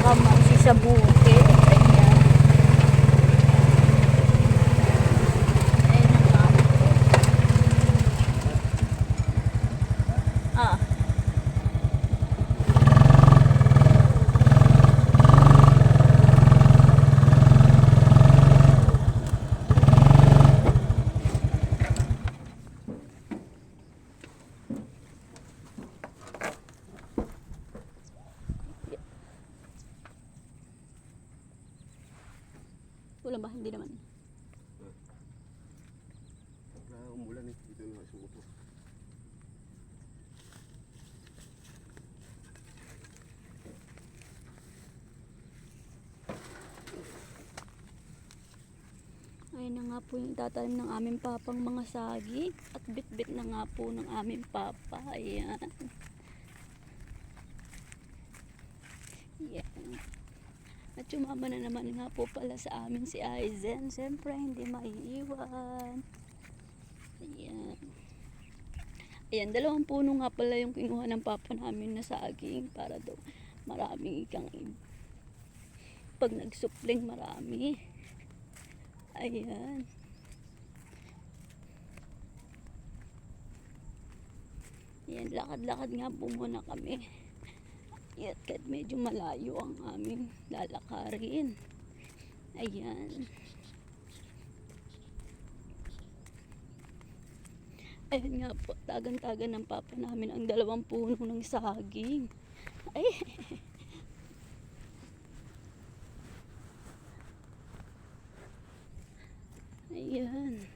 Kamamsi sa bukid. Ayan. Ayan ang amo ko. Ah. Wala ba? Hindi naman. Umulan eh. Dito na sumuto. Ayun na nga po yung tatanim ng aming papang mga saging. At bit-bit na nga po ng aming papa. Ayan. Ayan. At sumama na naman nga po pala sa amin si Aizen. Siyempre, hindi maiiwan. Ayan. Ayan, 2 puno nga pala yung kinuha ng papa namin na saging. Para daw maraming ikang pag nagsupling marami. Ayan. Ayan, lakad-lakad nga po muna kami. Ayan, kahit medyo malayo ang aming lalakarin. Ayan. Ayan nga po, tagan-tagan ng papa namin ang 2 puno ng saging. Ay. Ayan.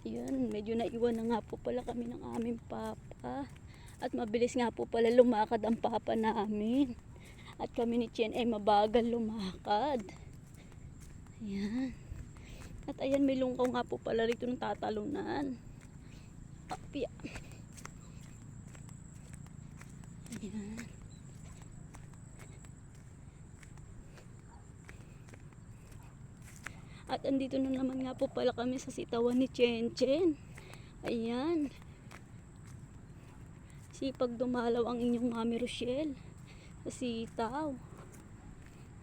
Ayan, medyo naiwan na nga po pala kami ng aming papa. At mabilis nga po pala lumakad ang papa namin. At kami ni Chen ay mabagal lumakad. Ayan. At ayan, may lungkaw nga po pala rito ng tatalunan. Apya. Ayan. At andito na naman nga po pala kami sa sitawan ni Chen Chen. Ayan. Sipag dumalaw ang inyong Mami Rochelle sa sitaw.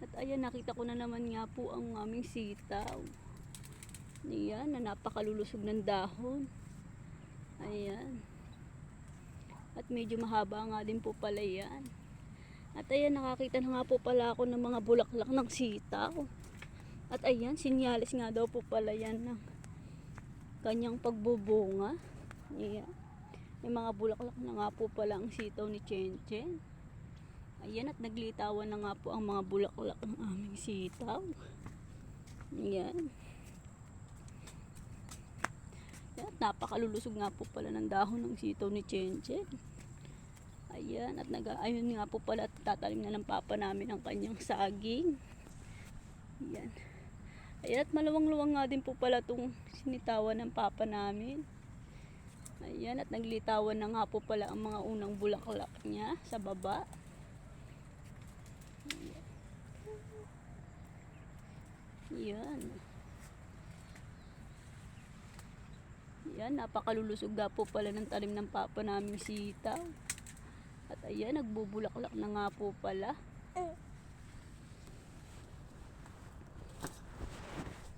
At ayan, nakita ko na naman nga po ang aming sitaw. Ayan, na napakalulusog ng dahon. Ayan. At medyo mahaba nga din po pala yan. At ayan, nakakita na nga po pala ako ng mga bulaklak ng sitaw. At ayan, sinyalis nga daw po pala yan ng kanyang pagbubunga. Ayan. May mga bulaklak na nga po pala ang sitaw ni Chen Chen. Ayan, at naglitawan na nga po ang mga bulaklak ng aming sitaw. Ayan. At napakalulusog nga po pala ng dahon ng sitaw ni Chen Chen. Ayan, at ayun nga po pala at tatalim na ng papa namin ang kanyang saging. Ayan. Ayan, at maluwang-luwang nga din po pala itong sinitawan ng papa namin. Ayan, at naglitawan na nga po pala ang mga unang bulaklak niya sa baba. Ayan. Ayan, napakalulusog nga po pala ng talim ng papa namin sitaw. At ayan, nagbubulaklak na nga po pala.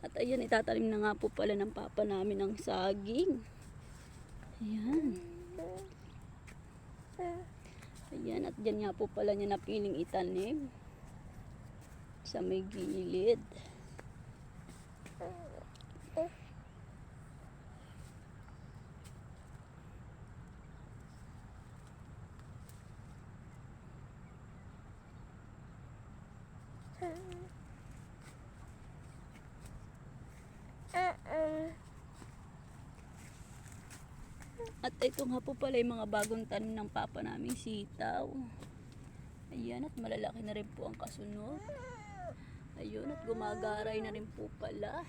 At ayan, itatalim na nga po pala ng papa namin ang saging. Ayan. Ayan, at dyan nga po pala niya napiling itanim. Sa may gilid. At ito nga po pala yung mga bagong tanim ng papa naming sitaw. Ayan, at malalaki na rin po ang kasunod. Ayun, at gumagaray na rin po pala.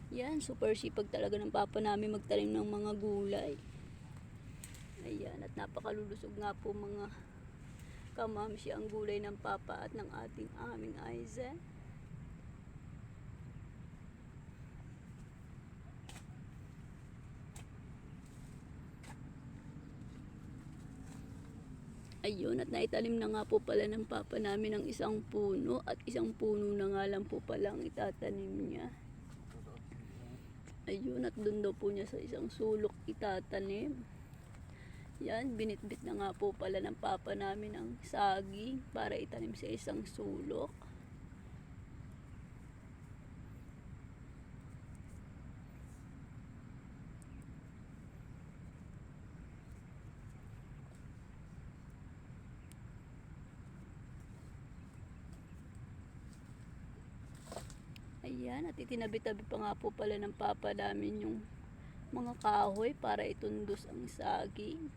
Ayan, super sipag talaga ng papa namin magtanim ng mga gulay. Ayan, at napakalulusog nga po mga kamamsi ang gulay ng papa at ng ating aming Aizen. Ayun, at naitanim na nga po pala ng papa namin ang isang puno at isang puno na nga lang po pala ang itatanim niya. Ayun, at doon daw po niya sa isang sulok itatanim. Yan, binitbit na nga po pala ng papa namin ang saging para itanim sa isang sulok. Ayan, at itinabi-tabi pa nga po pala ng papa namin yung mga kahoy para itundos ang saging.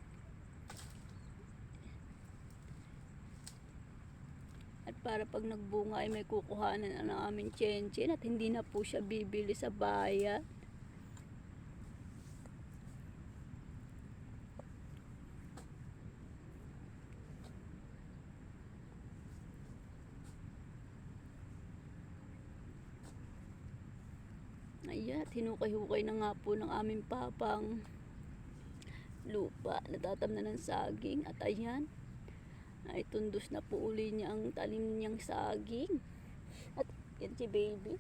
At para pag nagbunga ay may kukuhanan na ng aming tsenchen at hindi na po siya bibili sa bayan. Ayan, hinukay-hukay na nga po ng aming papang lupa. Natatamnan ng saging. At ayan, ay tundos na po uli niya ang talim niyang saging. At yan si baby.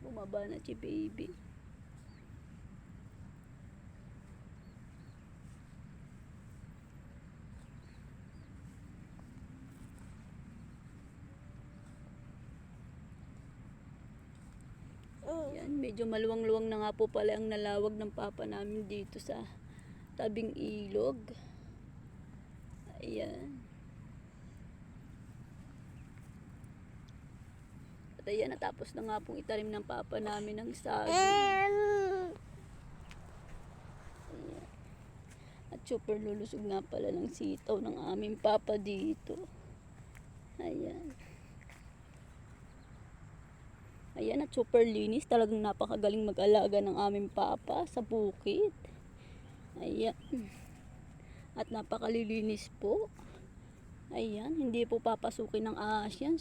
Bumaba na si baby. Yan, medyo maluwang-luwang na nga po pala ang nalawag ng papa namin dito sa tabing ilog. Ayan. At ayan, natapos na nga pong itanim ng papa namin ang saging. Ayan. At super lulusog nga pala ng sitaw ng aming papa dito. Ayan. Ayan, at super linis. Talagang napakagaling mag-alaga ng aming papa sa bukid. Ayan. At napakalilinis po. Ayan, hindi po papasukin ng ahas yan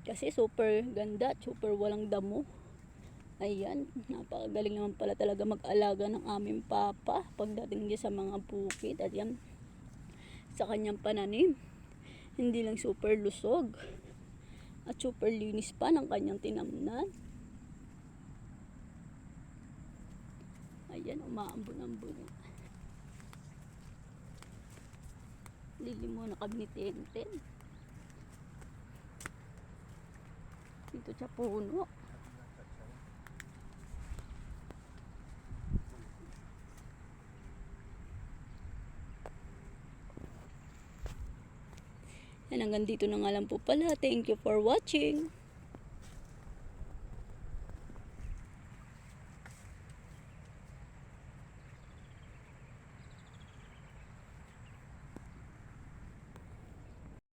kasi super ganda at super walang damo. Ayan, napakagaling naman pala talaga mag-alaga ng aming papa pagdating niya sa mga bukid. At yan, sa kanyang pananim, hindi lang super lusog at super linis pa ng kanyang tinamnan. Ayan, umaambon-ambon. Lili mo na kami ni Tenten. Dito sa puno. Yan, hanggang dito na nga lang po pala. Thank you for watching.